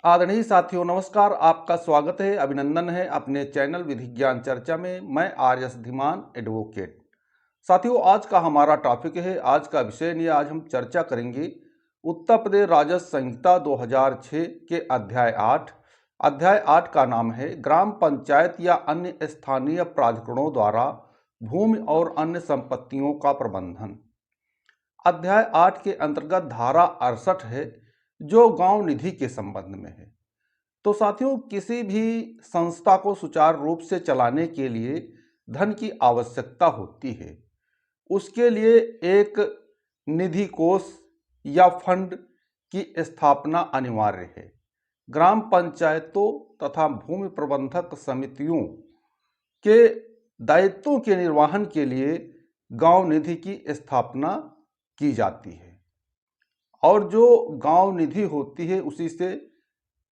आदरणीय साथियों नमस्कार। आपका स्वागत है, अभिनंदन है अपने चैनल विधि ज्ञान चर्चा में। मैं आर.एस. धीमान एडवोकेट। साथियों, आज का हमारा टॉपिक है, आज का विषय नहीं, आज हम चर्चा करेंगे उत्तर प्रदेश राजस्व संहिता 2006 के अध्याय 8 का नाम है ग्राम पंचायत या अन्य स्थानीय प्राधिकरणों द्वारा भूमि और अन्य संपत्तियों का प्रबंधन। अध्याय 8 के अंतर्गत धारा 68 है जो गांव निधि के संबंध में है। तो साथियों, किसी भी संस्था को सुचारू रूप से चलाने के लिए धन की आवश्यकता होती है। उसके लिए एक निधि कोष या फंड की स्थापना अनिवार्य है। ग्राम पंचायतों तथा भूमि प्रबंधक समितियों के दायित्वों के निर्वहन के लिए गांव निधि की स्थापना की जाती है और जो गांव निधि होती है उसी से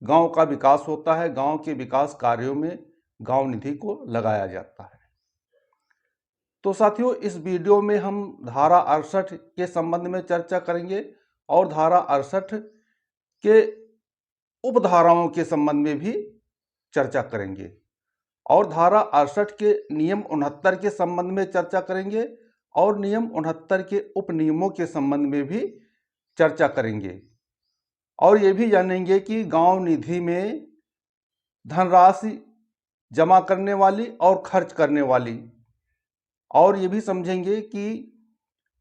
गांव का विकास होता है। गांव के विकास कार्यों में गांव निधि को लगाया जाता है। तो साथियों, इस वीडियो में हम धारा 68 के संबंध में चर्चा करेंगे और धारा 68 के उपधाराओं के संबंध में भी चर्चा करेंगे और धारा 68 के नियम 69 के संबंध में चर्चा करेंगे और नियम 69 के उपनियमों के संबंध में भी चर्चा करेंगे और ये भी जानेंगे कि गांव निधि में धनराशि जमा करने वाली और खर्च करने वाली, और ये भी समझेंगे कि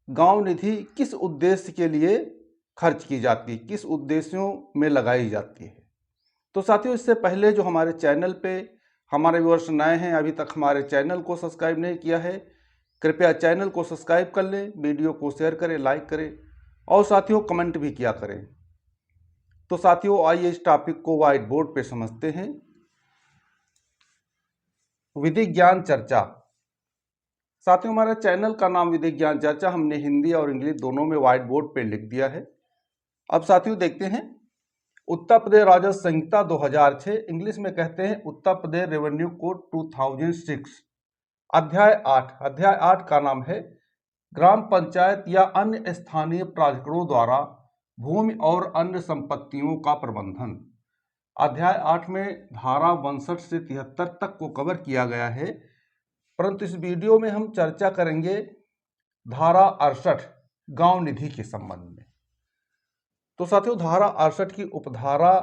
गांव निधि किस उद्देश्य के लिए खर्च की जाती है, किस उद्देश्यों में लगाई जाती है। तो साथियों, इससे पहले जो हमारे चैनल पे हमारे व्यूअर्स नए हैं, अभी तक हमारे चैनल को सब्सक्राइब नहीं किया है, कृपया चैनल को सब्सक्राइब कर लें, वीडियो को शेयर करें, लाइक करें और साथियों कमेंट भी किया करें। तो साथियों, आइए इस टॉपिक को व्हाइट बोर्ड पे समझते हैं। विधि ज्ञान चर्चा। साथियों, हमारे चैनल का नाम विधि ज्ञान चर्चा हमने हिंदी और इंग्लिश दोनों में व्हाइट बोर्ड पे लिख दिया है। अब साथियों देखते हैं, उत्तर प्रदेश राजस्व संहिता 2006, इंग्लिश में कहते हैं उत्तर प्रदेश रेवेन्यू कोड 2006, अध्याय 8 का नाम है ग्राम पंचायत या अन्य स्थानीय प्राधिकरणों द्वारा भूमि और अन्य संपत्तियों का प्रबंधन। अध्याय 8 में धारा 62 से 73 तक को कवर किया गया है, परंतु इस वीडियो में हम चर्चा करेंगे धारा 68 गांव निधि के संबंध में। तो साथियों, धारा 68 की उपधारा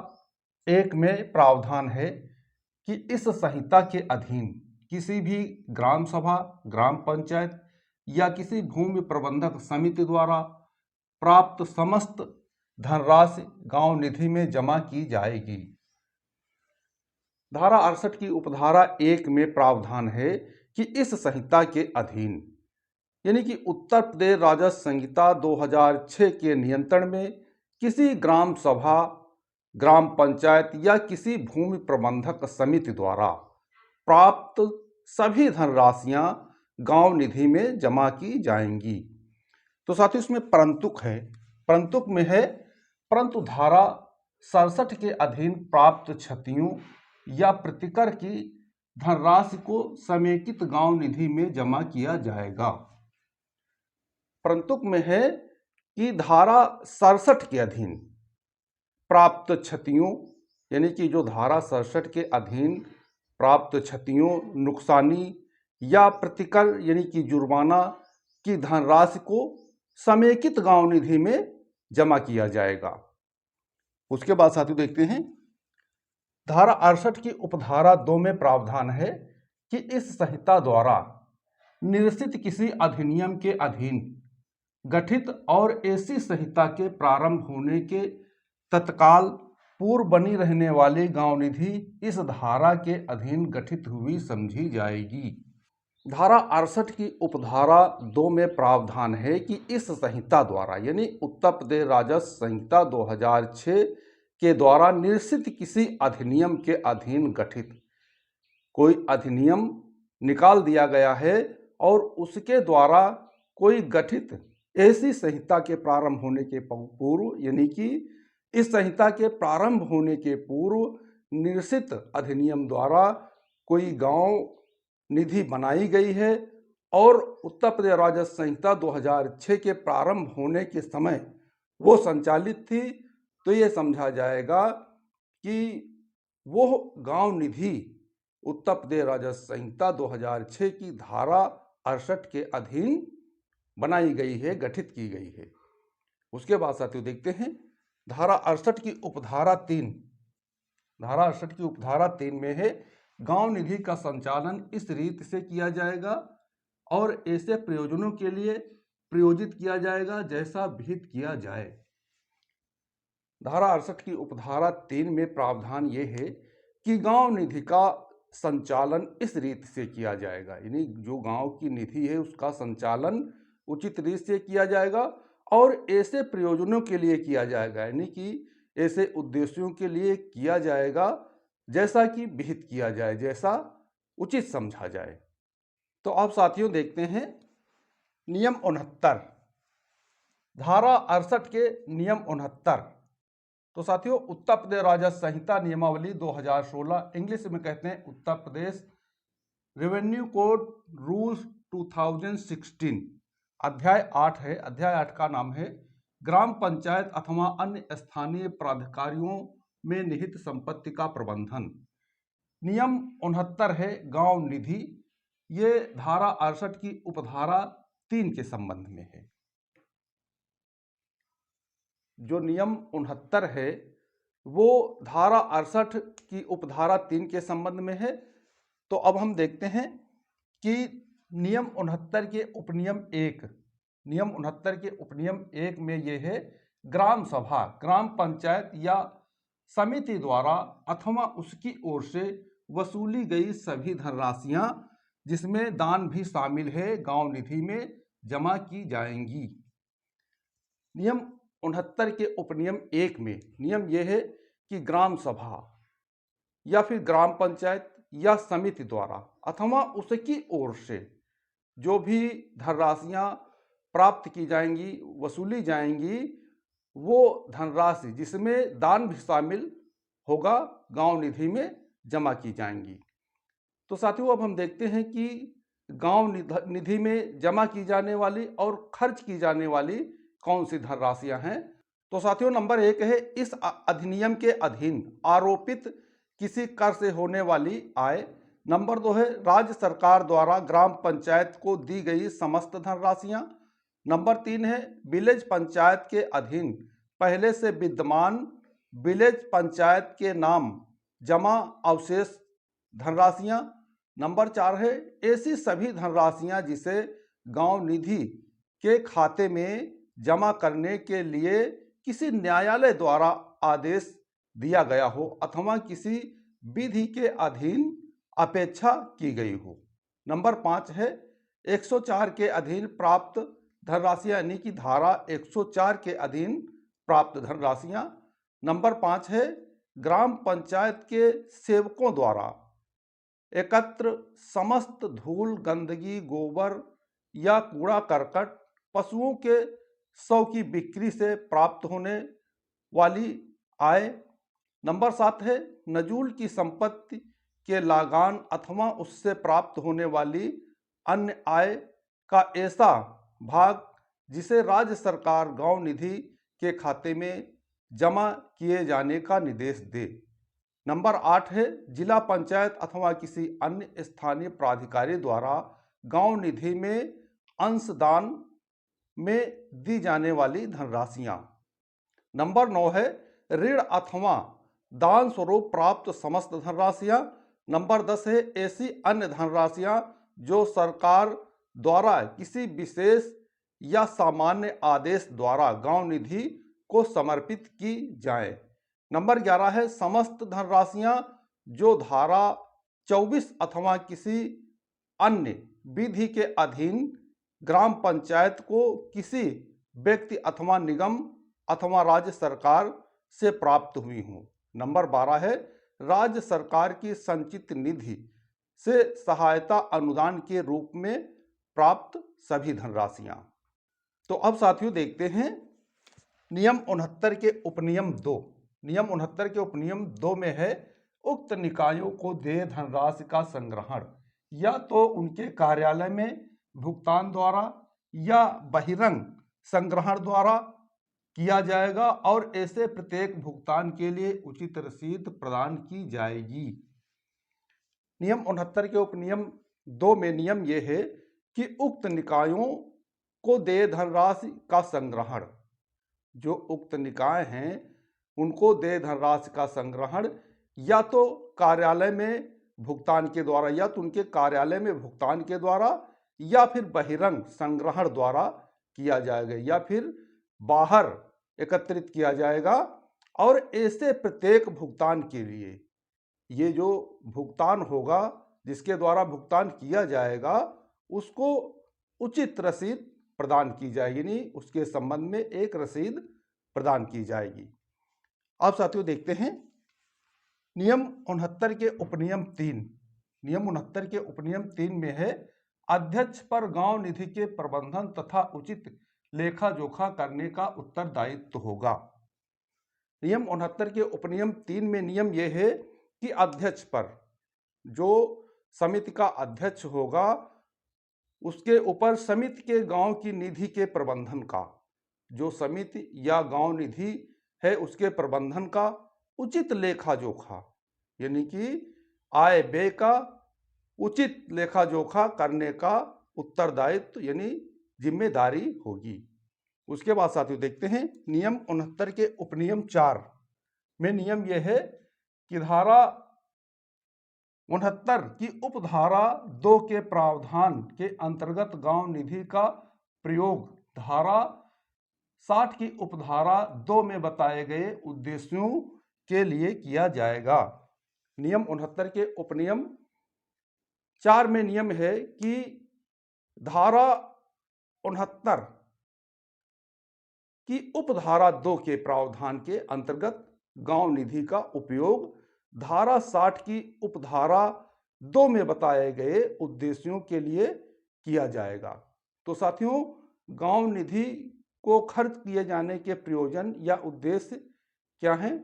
1 में प्रावधान है कि इस संहिता के अधीन किसी भी ग्राम सभा, ग्राम पंचायत या किसी भूमि प्रबंधक समिति द्वारा प्राप्त समस्त धनराशि गांव निधि में जमा की जाएगी। धारा 68 की उपधारा 1 में प्रावधान है कि इस संहिता के अधीन, यानी कि उत्तर प्रदेश राजस्व संहिता 2006 के नियंत्रण में किसी ग्राम सभा, ग्राम पंचायत या किसी भूमि प्रबंधक समिति द्वारा प्राप्त सभी धनराशियां गांव निधि में जमा की जाएंगी। तो साथियों, इसमें परंतुक है, परंतुक में है परंतु धारा 67 के अधीन प्राप्त क्षतियों या प्रतिकर की धनराशि को समेकित गांव निधि में जमा किया जाएगा। परंतुक में है कि धारा 67 के अधीन प्राप्त क्षतियों, यानी कि जो धारा 67 के अधीन प्राप्त क्षतियों, नुकसानी या प्रतिकर यानी कि जुर्माना की धनराशि को समेकित गांव निधि में जमा किया जाएगा। उसके बाद साथियों देखते हैं, धारा 68 की उपधारा 2 में प्रावधान है कि इस संहिता द्वारा निर्देशित किसी अधिनियम के अधीन गठित और ऐसी संहिता के प्रारंभ होने के तत्काल पूर्व बनी रहने वाली गांव निधि इस धारा के अधीन गठित हुई समझी जाएगी। धारा 68 की उपधारा 2 में प्रावधान है कि इस संहिता द्वारा, यानी उत्तर प्रदेश राजस्व संहिता 2006 के द्वारा निर्देशित किसी अधिनियम के अधीन गठित कोई अधिनियम निकाल दिया गया है और उसके द्वारा कोई गठित ऐसी संहिता के प्रारंभ होने के पूर्व, यानी कि इस संहिता के प्रारंभ होने के पूर्व निर्देशित अधिनियम द्वारा कोई गांव निधि बनाई गई है और उत्तर प्रदेश राजस्व संहिता 2006 के प्रारंभ होने के समय वो संचालित थी, तो ये समझा जाएगा कि वो गांव निधि उत्तर प्रदेश राजस्व संहिता 2006 की धारा 68 के अधीन बनाई गई है, गठित की गई है। उसके बाद साथियों देखते हैं धारा 68 की उपधारा 3। धारा 68 की उपधारा 3 में है गांव निधि का संचालन इस रीति से किया जाएगा और ऐसे प्रयोजनों के लिए प्रयोजित किया जाएगा जैसा विहित किया जाए। धारा 68 की उपधारा 3 में प्रावधान ये है कि गांव निधि का संचालन इस रीति से किया जाएगा, यानी जो गांव की निधि है उसका संचालन उचित रीति से किया जाएगा और ऐसे प्रयोजनों के लिए किया जाएगा, यानी कि ऐसे उद्देश्यों के लिए किया जाएगा जैसा कि विहित किया जाए, जैसा उचित समझा जाए। तो अब साथियों देखते हैं नियम 69, धारा 68 के नियम 69। तो साथियों उत्तर प्रदेश राजस्व संहिता नियमावली 2016, इंग्लिश में कहते हैं Uttar Pradesh revenue code rules 2016, अध्याय 8 है। अध्याय 8 का नाम है ग्राम पंचायत अथवा अन्य स्थानीय प्राधिकारियों में निहित संपत्ति का प्रबंधन। नियम 69 है गांव निधि, ये धारा 68 की उपधारा 3 के संबंध में है। जो नियम 69 है वो धारा 68 की उपधारा 3 के संबंध में है। तो अब हम देखते हैं कि नियम 69 के उपनियम 1, नियम 69 के उपनियम 1 में ये है ग्राम सभा, ग्राम पंचायत या समिति द्वारा अथवा उसकी ओर से वसूली गई सभी धनराशियां जिसमें दान भी शामिल है गांव निधि में जमा की जाएंगी। नियम 69 के उपनियम 1 में नियम यह है कि ग्राम सभा या फिर ग्राम पंचायत या समिति द्वारा अथवा उसकी ओर से जो भी धनराशियां प्राप्त की जाएंगी, वसूली जाएंगी, वो धनराशि जिसमें दान भी शामिल होगा गांव निधि में जमा की जाएंगी। तो साथियों अब हम देखते हैं कि गांव निधि में जमा की जाने वाली और खर्च की जाने वाली कौन सी धनराशियां हैं। तो साथियों नंबर 1 है इस अधिनियम के अधीन आरोपित किसी कर से होने वाली आय। नंबर 2 है राज्य सरकार द्वारा ग्राम पंचायत को दी गई समस्त धनराशियां। नंबर 3 है विलेज पंचायत के अधीन पहले से विद्यमान विलेज पंचायत के नाम जमा अवशेष धनराशियां। नंबर 4 है ऐसी सभी धनराशियां जिसे गांव निधि के खाते में जमा करने के लिए किसी न्यायालय द्वारा आदेश दिया गया हो अथवा किसी विधि के अधीन अपेक्षा की गई हो। नंबर 5 है 104 के अधीन प्राप्त धनराशियां, यानी कि धारा 104 के अधीन प्राप्त धनराशियां। नंबर 5 है ग्राम पंचायत के सेवकों द्वारा एकत्र समस्त धूल, गंदगी, गोबर या कूड़ा करकट पशुओं के शव की बिक्री से प्राप्त होने वाली आय। नंबर 7 है नजूल की संपत्ति के लागान अथवा उससे प्राप्त होने वाली अन्य आय का ऐसा भाग जिसे राज्य सरकार गांव निधि के खाते में जमा किए जाने का निर्देश दे। नंबर 8 है जिला पंचायत अथवा किसी अन्य स्थानीय प्राधिकारी द्वारा गांव निधि में अंशदान में दी जाने वाली धनराशियां। नंबर 9 है ऋण अथवा दान स्वरूप प्राप्त समस्त धनराशियां। नंबर 10 है ऐसी अन्य धनराशियां जो सरकार द्वारा किसी विशेष या सामान्य आदेश द्वारा गांव निधि को समर्पित की जाए। नंबर 11 है समस्त धनराशियां जो धारा 24 अथवा किसी अन्य विधि के अधीन ग्राम पंचायत को किसी व्यक्ति अथवा निगम अथवा राज्य सरकार से प्राप्त हुई हों। नंबर 12 है राज्य सरकार की संचित निधि से सहायता अनुदान के रूप में प्राप्त सभी धनराशियां। तो अब साथियों देखते हैं नियम 69 के उपनियम 2। नियम 69 के उपनियम 2 में है उक्त निकायों को देय धनराशि का संग्रहण या तो उनके कार्यालय में भुगतान द्वारा या बहिरंग संग्रहण द्वारा किया जाएगा और ऐसे प्रत्येक भुगतान के लिए उचित रसीद प्रदान की जाएगी। नियम 69 के उपनियम 2 में नियम यह है कि उक्त निकायों को देय धनराशि का संग्रहण, जो उक्त निकाय हैं उनको देय धनराशि का संग्रहण या तो कार्यालय में भुगतान के द्वारा, या तो उनके कार्यालय में भुगतान के द्वारा, या फिर बहिरंग संग्रहण द्वारा किया जाएगा, या फिर बाहर एकत्रित किया जाएगा। और ऐसे प्रत्येक भुगतान के लिए ये जो भुगतान होगा, जिसके द्वारा भुगतान किया जाएगा, उसको उचित रसीद प्रदान की जाएगी, यानी उसके संबंध में एक रसीद प्रदान की जाएगी। अब साथियों देखते हैं नियम 69 के उपनियम 3। नियम 69 के उपनियम 3 में है अध्यक्ष पर गांव निधि के प्रबंधन तथा उचित लेखा जोखा करने का उत्तरदायित्व होगा। नियम 69 के उपनियम 3 में नियम यह है कि अध्यक्ष पर, जो समिति का अध्यक्ष होगा, उसके ऊपर समिति के गांव की निधि के प्रबंधन का, जो समिति या गांव निधि है उसके प्रबंधन का उचित लेखा जोखा, यानी कि आय व्यय का उचित लेखा जोखा करने का उत्तरदायित्व यानी जिम्मेदारी होगी। उसके बाद साथियों देखते हैं नियम 69 के उपनियम 4 में नियम यह है कि धारा 69 की उपधारा 2 के प्रावधान के अंतर्गत गांव निधि का प्रयोग धारा 60 की उपधारा 2 में बताए गए उद्देश्यों के लिए किया जाएगा। नियम 69 के उपनियम 4 में नियम है कि धारा 69 की उपधारा 2 के प्रावधान के अंतर्गत गांव निधि का उपयोग धारा 60 की उपधारा 2 में बताए गए उद्देश्यों के लिए किया जाएगा। तो साथियों, गांव निधि को खर्च किए जाने के प्रयोजन या उद्देश्य क्या हैं?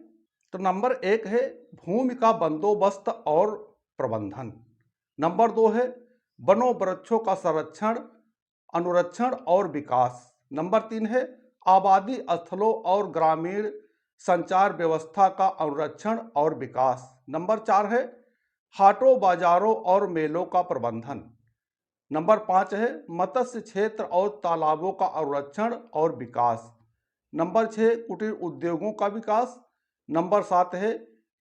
तो नंबर 1 है भूमि का बंदोबस्त और प्रबंधन। नंबर 2 है वनों वृक्षों का संरक्षण, अनुरक्षण और विकास। नंबर 3 है आबादी स्थलों और ग्रामीण संचार व्यवस्था का अनुरक्षण और विकास। नंबर 4 है हाटों बाजारों और मेलों का प्रबंधन। नंबर 5 है मत्स्य क्षेत्र और तालाबों का अनुरक्षण और विकास। नंबर 6 कुटीर उद्योगों का विकास। नंबर 7 है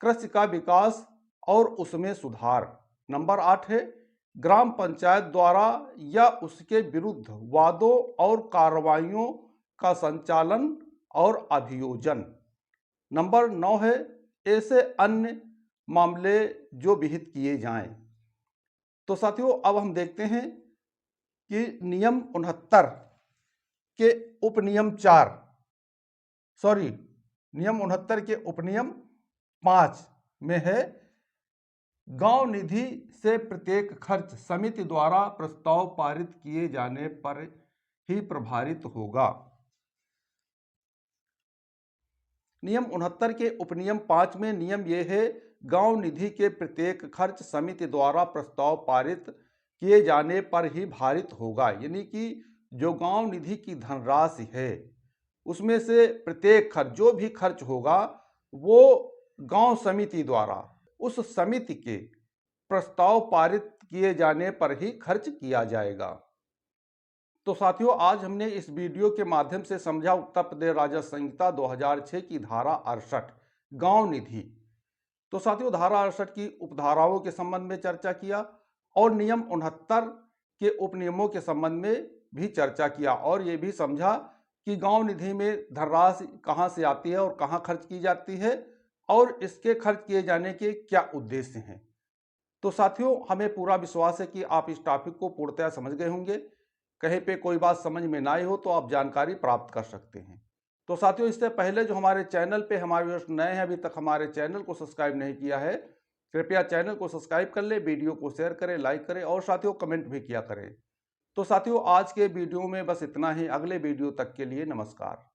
कृषि का विकास और उसमें सुधार। नंबर 8 है ग्राम पंचायत द्वारा या उसके विरुद्ध वादों और कार्रवाइयों का संचालन और अभियोजन। नंबर 9 है ऐसे अन्य मामले जो विहित किए जाएं। तो साथियों, अब हम देखते हैं कि नियम 69 के उपनियम 69 के उपनियम 5 में है गांव निधि से प्रत्येक खर्च समिति द्वारा प्रस्ताव पारित किए जाने पर ही प्रभावित होगा। नियम 69 के उपनियम 5 में नियम यह है गांव निधि के प्रत्येक खर्च समिति द्वारा प्रस्ताव पारित किए जाने पर ही भारित होगा, यानी कि जो गांव निधि की धनराशि है उसमें से प्रत्येक खर्च, जो भी खर्च होगा, वो गांव समिति द्वारा उस समिति के प्रस्ताव पारित किए जाने पर ही खर्च किया जाएगा। तो साथियों, आज हमने इस वीडियो के माध्यम से समझा उत्तर प्रदेश राजस्व संहिता 2006 की धारा 68 गांव निधि। तो साथियों, धारा 68 की उपधाराओं के संबंध में चर्चा किया और नियम 69 के उपनियमों के संबंध में भी चर्चा किया और ये भी समझा कि गांव निधि में धनराशि कहां से आती है और कहां खर्च की जाती है और इसके खर्च किए जाने के क्या उद्देश्य हैं। तो साथियों, हमें पूरा विश्वास है कि आप इस टॉपिक को पूर्णतः समझ गए होंगे। कहीं पे कोई बात समझ में ना आई हो तो आप जानकारी प्राप्त कर सकते हैं। तो साथियों, इससे पहले जो हमारे चैनल पे हमारे व्यूअर्स नए हैं, अभी तक हमारे चैनल को सब्सक्राइब नहीं किया है, कृपया चैनल को सब्सक्राइब कर ले, वीडियो को शेयर करें, लाइक करें और साथियों कमेंट भी किया करें। तो साथियों, आज के वीडियो में बस इतना ही। अगले वीडियो तक के लिए नमस्कार।